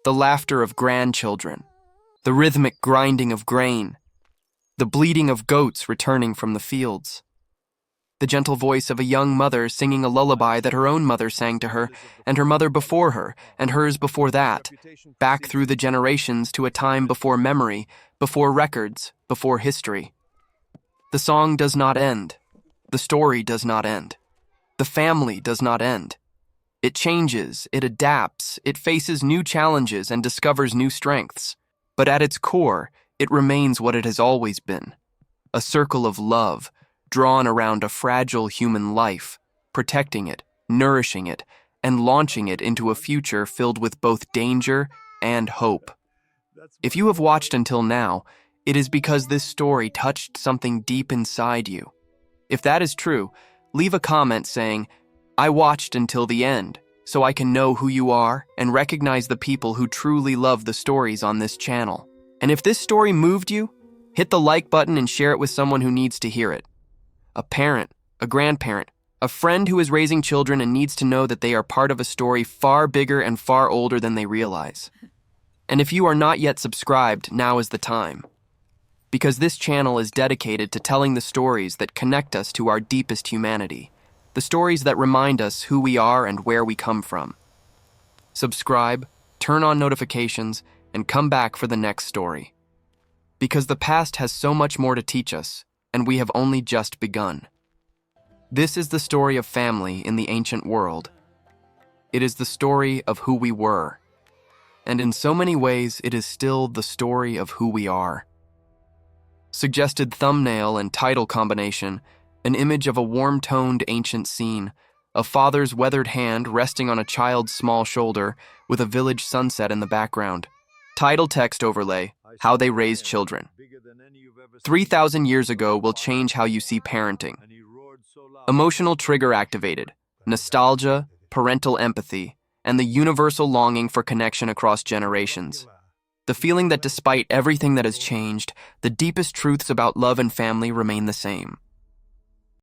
The laughter of grandchildren, the rhythmic grinding of grain, the bleating of goats returning from the fields, the gentle voice of a young mother singing a lullaby that her own mother sang to her, and her mother before her, and hers before that, back through the generations to a time before memory, before records, before history. The song does not end. The story does not end. The family does not end. It changes, it adapts, it faces new challenges and discovers new strengths. But at its core, it remains what it has always been: a circle of love drawn around a fragile human life, protecting it, nourishing it, and launching it into a future filled with both danger and hope. If you have watched until now, it is because this story touched something deep inside you. If that is true, leave a comment saying, "I watched until the end," so I can know who you are and recognize the people who truly love the stories on this channel. And if this story moved you, hit the like button and share it with someone who needs to hear it. A parent, a grandparent, a friend who is raising children and needs to know that they are part of a story far bigger and far older than they realize. And if you are not yet subscribed, now is the time. Because this channel is dedicated to telling the stories that connect us to our deepest humanity, the stories that remind us who we are and where we come from. Subscribe, turn on notifications, and come back for the next story. Because the past has so much more to teach us, and we have only just begun. This is the story of family in the ancient world. It is the story of who we were. And in so many ways, it is still the story of who we are. Suggested thumbnail and title combination: an image of a warm-toned ancient scene, a father's weathered hand resting on a child's small shoulder with a village sunset in the background. Title text overlay: how they raise children. 3,000 years ago will change how you see parenting. Emotional trigger activated: nostalgia, parental empathy, and the universal longing for connection across generations. The feeling that despite everything that has changed, the deepest truths about love and family remain the same.